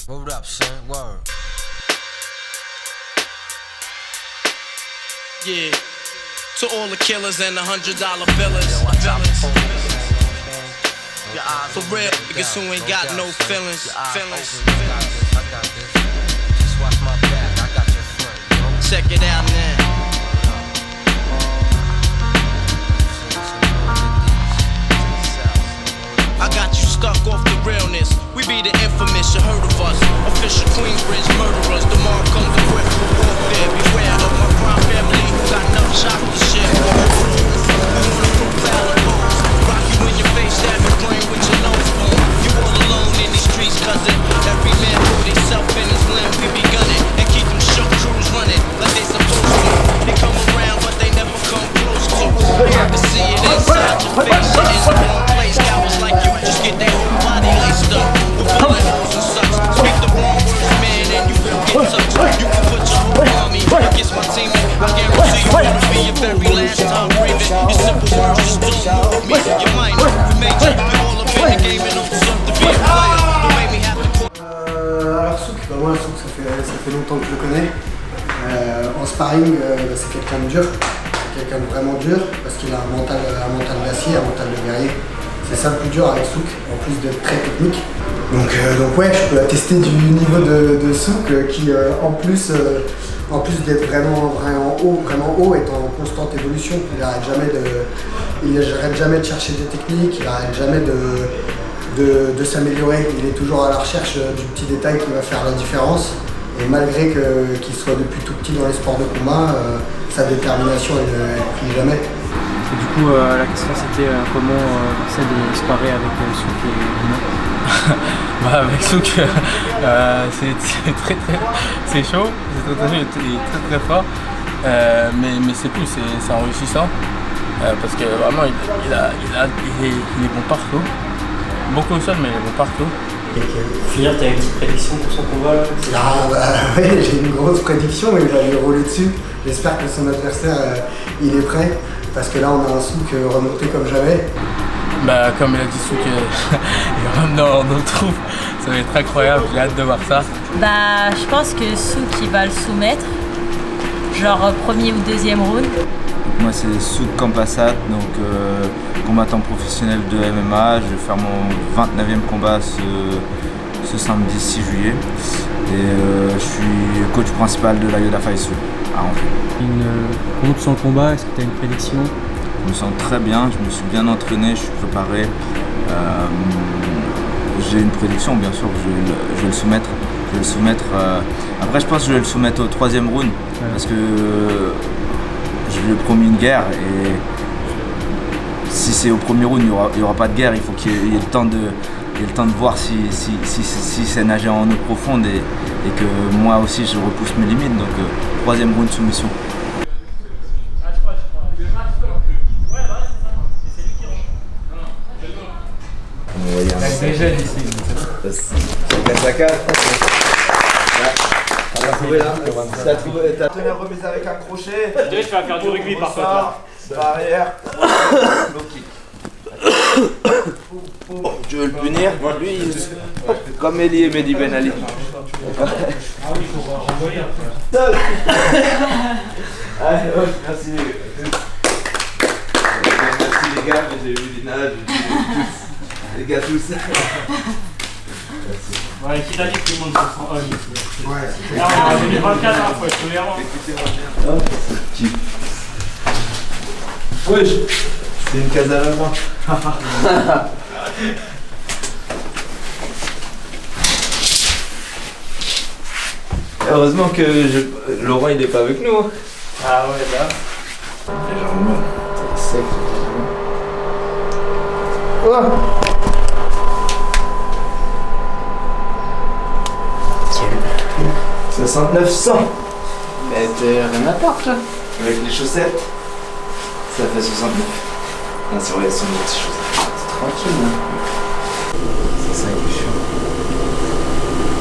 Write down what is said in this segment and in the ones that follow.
Word up, son, word. Yeah, to all the killers and the $100 billers. For real, niggas who ain't got no feelings. Just watch my back, I got your front. Check it out now. I got you stuck off the realness. We be the infamous, you heard of us. Official Queensbridge murderers. The mark comes equipped for warfare. Beware of my crime family who got enough chocolate shit. We wanna profile the moves. Rock you in your face, stab your brain with your nose bone. You all alone in these streets, cousin. Every man for himself in his limb. We be gunning and keep them shook crews running like they supposed to. They come around, but they never come close to. I can see it inside your face. You're in the wrong place. Cowards like you just get their whole body laced up with bullet holes and such. Speak the wrong words, man, and you will get touched. You can put your whole army against my team, and I guarantee you it'll be your very last time breathing. Your simple words just don't move me. You might know we made you. You all up in the game and don't deserve to be a player. Don't make me have to. Alors Souk, moi Souk ça fait longtemps que je le connais. En sparring, c'est quelqu'un de dur, c'est quelqu'un de vraiment dur parce qu'il a un mental d'acier, un mental de guerrier. C'est ça le plus dur avec Souk, en plus d'être très technique. Donc ouais, je peux attester du niveau de Souk qui en plus d'être vraiment haut, est en constante évolution. Il n'arrête jamais de chercher des techniques, il n'arrête jamais de s'améliorer. Il est toujours à la recherche du petit détail qui va faire la différence. Et malgré qu'il soit depuis tout petit dans les sports de combat, sa détermination elle ne plie jamais. Et du coup, la question c'était comment c'est de se parer avec Souk et Bruno. Bah, avec Souk, c'est chaud, c'est très chaud, il est très fort, mais c'est cool, c'est enrichissant parce que vraiment il est bon partout, beaucoup au sol mais il est bon partout. Pour finir, tu as une petite prédiction pour son combat là? Ah bah oui, j'ai une grosse prédiction, mais il va lui rouler dessus. J'espère que son adversaire il est prêt, parce que là on a un Souk remonté comme jamais. Bah comme il a dit Souk, il rentre dans nos troupes, ça va être incroyable, j'ai hâte de voir ça. Bah je pense que Souk il va le soumettre, genre premier ou deuxième round. Moi c'est Souk Campassat, donc combattant professionnel de MMA. Je vais faire mon 29e combat ce samedi 6 juillet. Et je suis coach principal de la Yoda Faisu à Angers. Comment tu sens le combat? Est-ce que tu as une prédiction? Je me sens très bien, je me suis bien entraîné, je suis préparé. J'ai une prédiction, bien sûr, je vais le soumettre. Après je pense que je vais le soumettre au 3e round, parce que je lui ai promis une guerre, et si c'est au premier round, il n'y aura pas de guerre. Il faut qu'il y ait le temps de voir si c'est nager en eau profonde, et que moi aussi je repousse mes limites. Donc 3e round soumission. C'est jeune ici. T'as tenu la remise avec un crochet. Tu vas faire du rugby par contre. Barrière. Low kick. Tu veux le punir? Lui, comme Eli et Mehdi Ben Ali. Ah oui, il faut renvoyer après. Allez, merci. Merci les gars, j'ai vu les nages, les gars tous. Ouais, qui t'a dit que tout le monde se sent homme? Ouais, c'était Là, on a 2024, hein, faut être tolérant. Écoutez-moi bien. Wesh, c'est une case à la main. Heureusement que Laurent il est pas avec nous. Ah ouais, là. C'est sec. Oh. 69 100. Mais t'es rien à part là. Avec les chaussettes, ça fait 69. Ah c'est vrai, elles sont des petites chaussettes. C'est tranquille hein. C'est ça qui est chiant.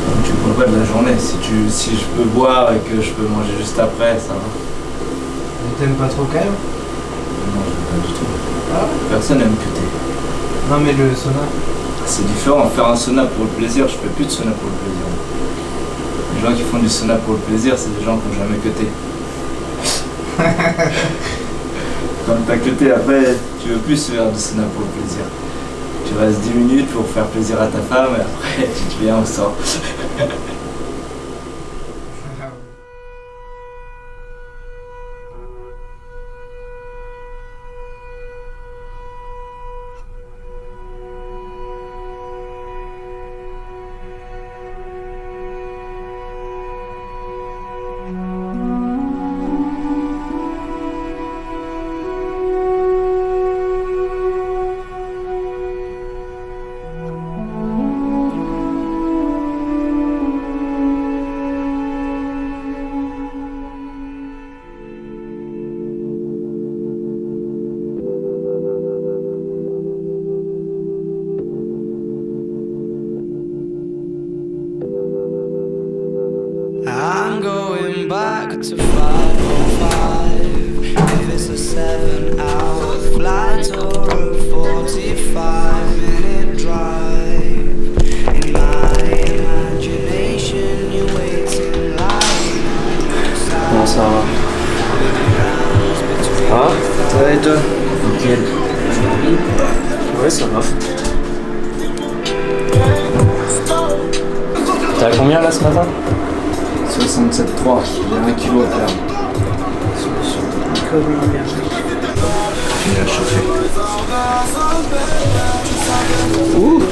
Donc, tu peux pas de la journée. Si je peux boire et que je peux manger juste après, ça va. T'aimes pas trop quand même? Non, j'aime pas du tout. Ah. Personne aime que t'es. Non mais le sauna. c'est différent. Faire un sauna pour le plaisir, je fais plus de sauna pour le plaisir. Les gens qui font du sauna pour le plaisir, c'est des gens qui n'ont jamais cuté. Quand t'as cuté, après, tu veux plus faire du sauna pour le plaisir. Tu restes 10 minutes pour faire plaisir à ta femme et après tu te viens au sort. I'm going back to 5:05. If it's a 7-hour flight or a 45-minute drive, in my imagination you're waiting like Comment ça va? Ça va et toi? Nickel. Ouais, ça va. T'as combien là ce matin? 67,3, j'ai 1 kilo à perdre. Tu viens chauffer. Ouh.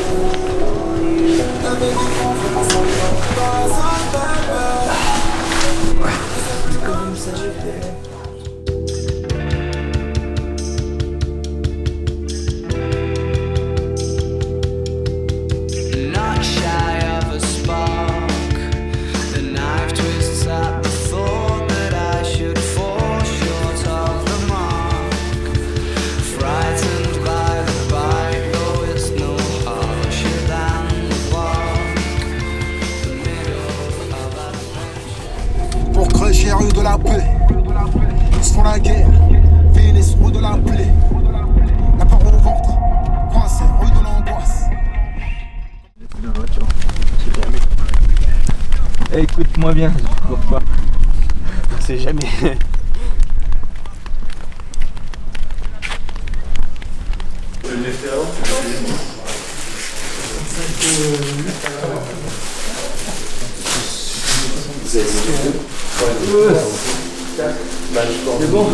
not shy of a spark. The knife twists at the thought that I should fall short of the mark. Frightened by the bite, though it's no harsher than the bark. The middle of adventure. Pour creuser rue de la paix, ils se font la guerre, finissent rue de la plaie. La peur au ventre, coincé rue de l'angoisse. Écoute-moi bien, je cours pas. On sait jamais. C'est bon?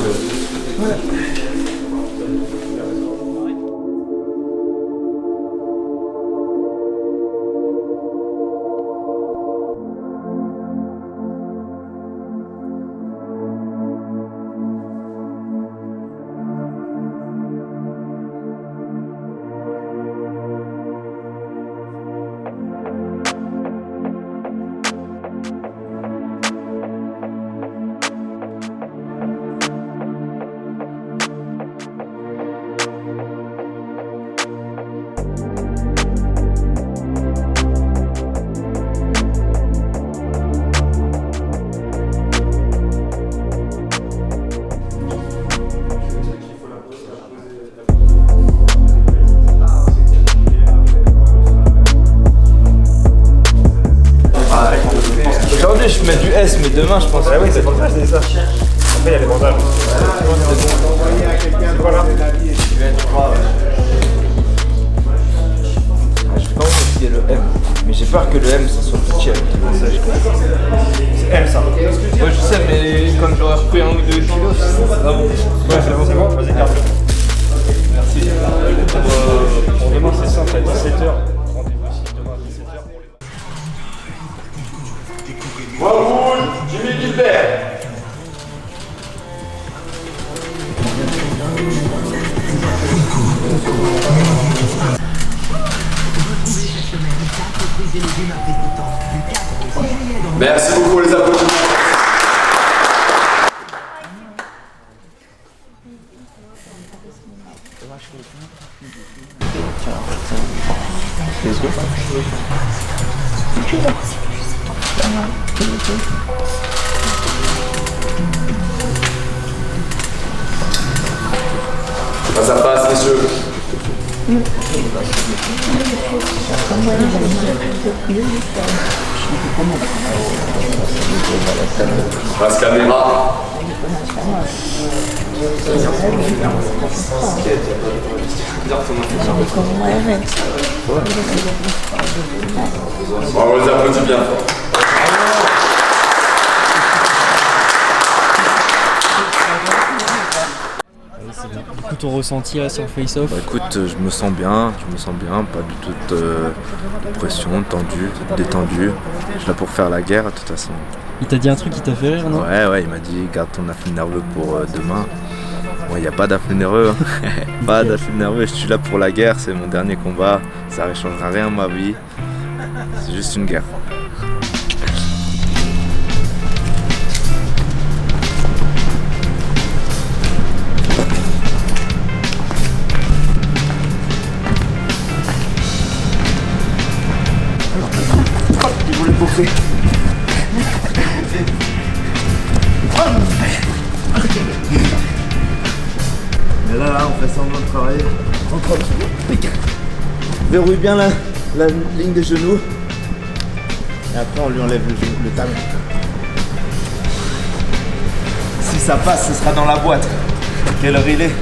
Aujourd'hui je mets du S mais demain je pense que oui c'est pour ça que je dis ça. Après il y a les bandages. C'est quoi là? je vais être 3 Je vais pas essayer le M. Mais j'ai peur que le M ça soit petit avec le message. C'est M ça. Ouais je sais mais comme j'aurais repris 1 ou 2 kilos ça sera bon. Ouais c'est bon, vas-y garde. Merci. Pour demain c'est simple à 17h. Rendez-vous ici demain à 17h pour les... Raoul, Jimmy Gilbert. Merci beaucoup pour les applaudissements. Ça passe, messieurs. Passe caméra. Bon, on les applaudit bien fort. Du coup, ton ressenti là sur Face-Off? Écoute, je me sens bien, pas du tout de pression, tendu, détendu. Je suis là pour faire la guerre de toute façon. Il t'a dit un truc qui t'a fait rire, non? Ouais, il m'a dit garde ton afflux nerveux pour demain. Bon, il n'y a pas d'afflux nerveux, hein. Pas d'afflux nerveux, je suis là pour la guerre, c'est mon dernier combat, ça ne changera rien à ma vie, c'est juste une guerre. Il voulait boxer. Mais là, on fait semblant de travailler. Verrouille bien la ligne des genoux. Et après, on lui enlève le talon. Si ça passe, ce sera dans la boîte. Quelle heure il est?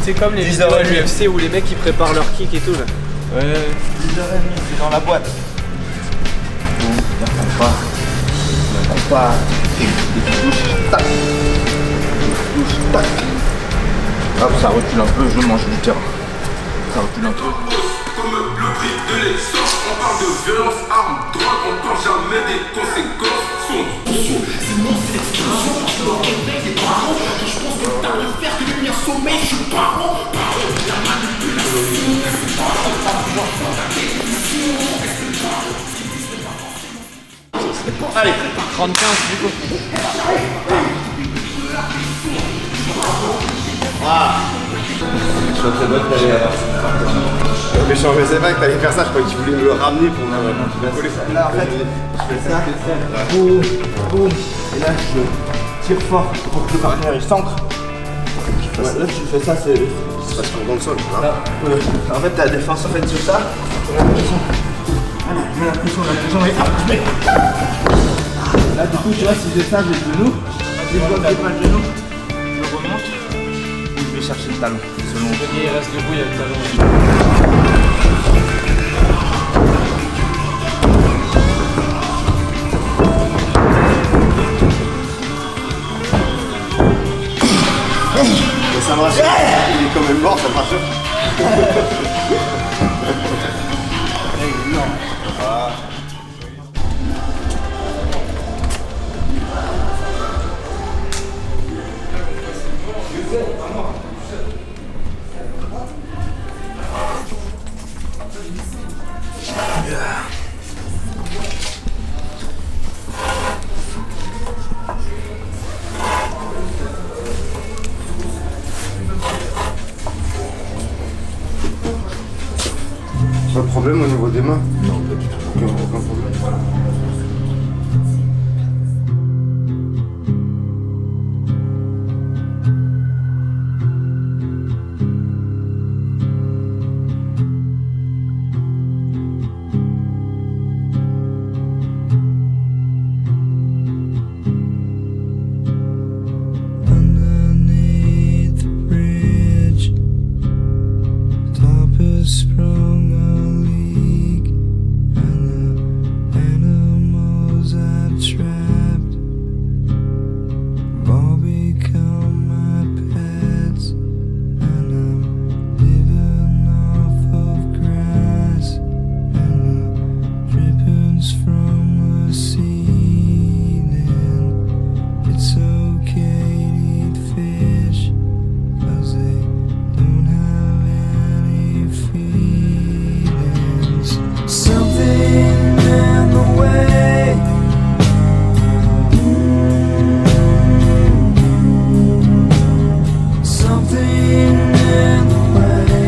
C'est comme les vidéos à l'UFC où les mecs ils préparent leur kick et tout là. Ouais. 10h30, c'est dans la boîte. Bon, n'attends pas. Tac. Touche, tac. Hop, ça recule un peu, je mange du terrain. Ça recule un peu. Comme le prix de l'essence, on parle de violence, armes, drogue, on parle jamais des conséquences. Sinon c'est l'explosion, je me réveille des parents. Je pense que t'as le faire que lui un sommeil, je suis parent. Parole, la manipulation, parole, pas pouvoir faire la télévision. Allez, 35 du coup. Je suis très bonne d'aller mais je savais pas que t'allais faire ça, je croyais que tu voulais me le ramener pour me coller ça. Là en fait, je fais ça, boum, boum, et là je tire fort pour que le partenaire il s'ancre. Là tu fais ça, c'est ça se trouve dans le sol. Là, en fait ta défense en fait sur ça, on a l'impression. Allez, je mets la pression, et hop, je mets. Là du coup tu vois si j'ai ça, j'ai le genou, si je vois que j'ai pas le genou, je remonte. Je vais chercher le talon. Selon il reste debout, il y a le talon. Mais ça me rassure. Il est quand même mort, ça me rassure. Il est énorme. Voilà. Pas de problème au niveau des mains? Non, pas du tout. Aucun problème. Sprung a leak, and the animals I've trapped have all become my pets, and I'm living off of grass and the drippings from the ceiling. It's okay to eat fish, 'cause they don't have any feelings. Something in the way something in the way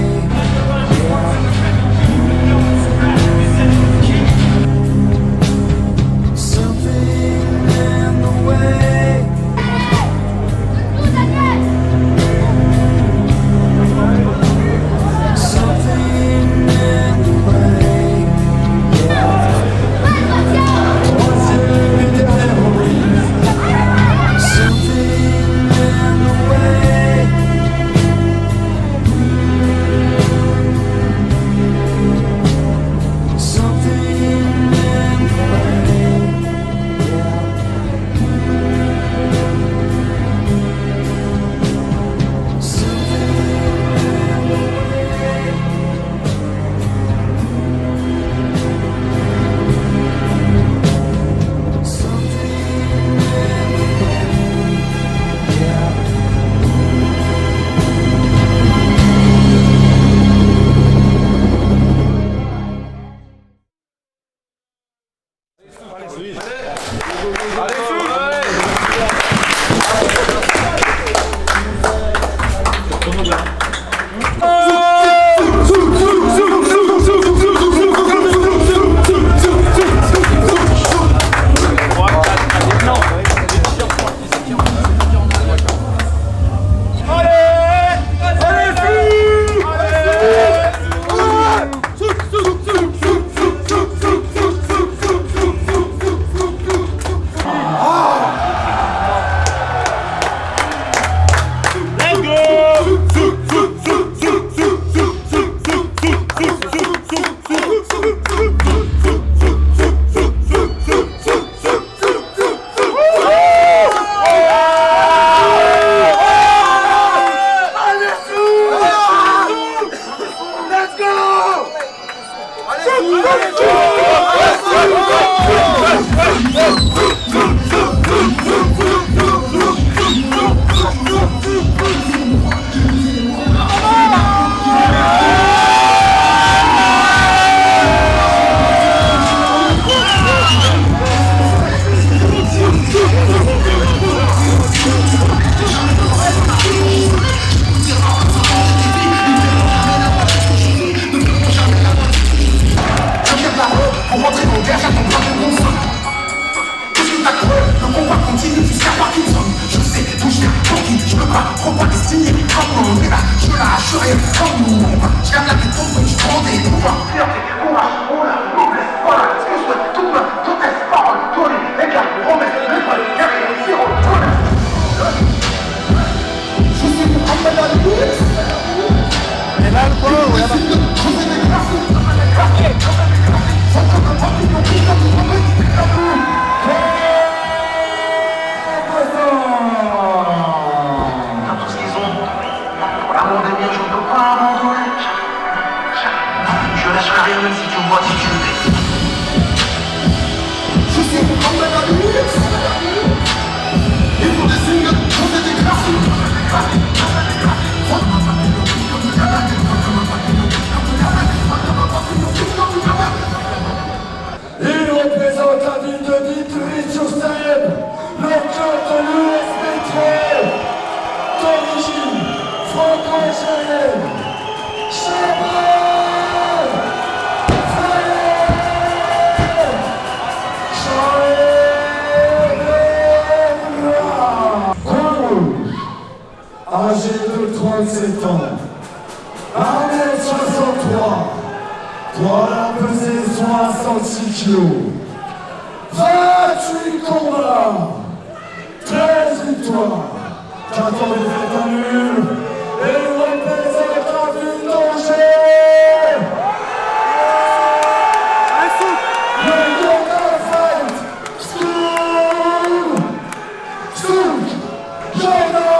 something in the way something Je lâcherai rien même si tu me vois, si tu le fais. Je sais comme la limite. Il faut des signes, faut des graphiques. Il représente la ville de Vitry-sur-Seine, le cœur de l'USB3, d'origine franco-algérienne. Âgé de 37 ans, 1m63, poids à peser 66 kg, 28 combats, 13 victoires, 14 défaites nulles, et il représente la ville d'Angers. Le Yoga Fight, Souk, Yoga.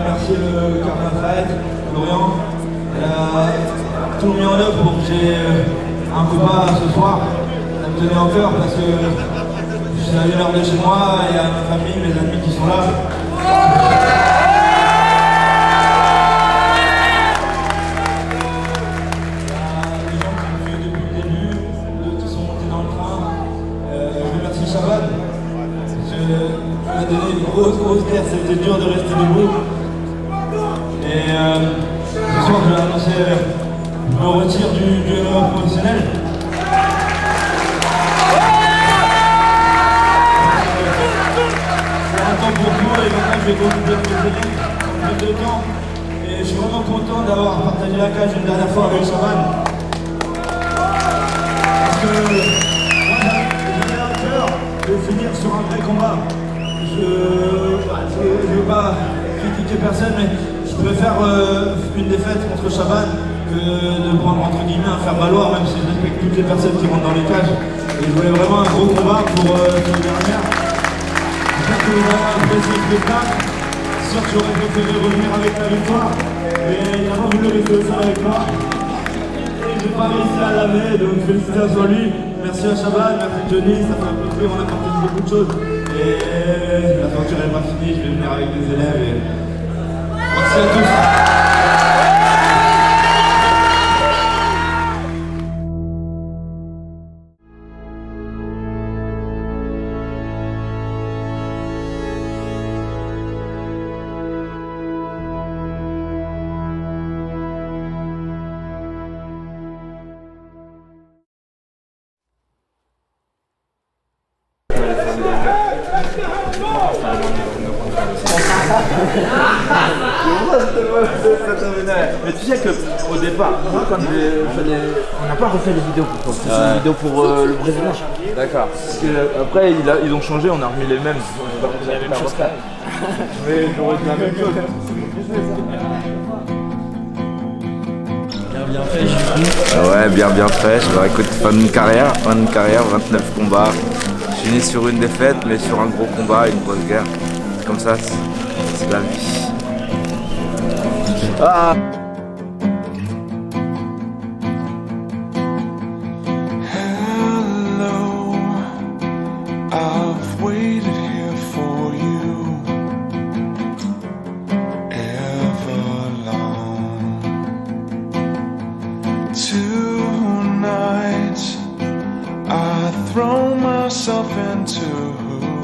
remercier le Carnafred, Florian. Elle a tout mis en œuvre pour que j'ai un combat ce soir. Ça me tenait en cœur parce que je suis à 1 heure de chez moi, il y a ma famille, mes amis qui sont là. C'était dur de rester debout. Et ce soir, je vais annoncer, je me retire du MMA professionnel. C'est un temps pour tout et maintenant je vais continuer de me de temps. Et je suis vraiment content d'avoir partagé la cage une dernière fois avec Shaban. Parce que j'avais à cœur de finir sur un vrai combat. Je ne veux pas critiquer personne, mais je préfère une défaite contre Shaban que de prendre entre guillemets un faire-valoir, même si je respecte toutes les personnes qui rentrent dans les cages. Et je voulais vraiment un gros combat pour cette dernière. J'espère que vous avez apprécié le spectacle. C'est sûr que j'aurais préféré revenir avec la victoire, mais il n'a pas voulu rester seul avec moi. Et j'ai pas réussi à laver, donc félicitations à lui. Merci à Shaban, merci Johnny, ça fait un plaisir, on a partagé beaucoup de choses. Et l'aventure n'est pas finie, je vais venir avec des élèves et merci à tous. Mais tu sais qu'au départ, moi quand on n'a pas refait les vidéos pour toi, c'est une vidéo pour le Brésilien. D'accord. Parce que après ils ont changé, on a remis les mêmes. Mais j'aurais dit la même chose. Bien fraîche. Ouais, bien fraîche. Alors écoute, fin d'une carrière, 29 combats. Je finis sur une défaite, mais sur un gros combat, une grosse guerre. Comme ça, c'est la vie. Ah. Hello, I've waited here for you throw myself into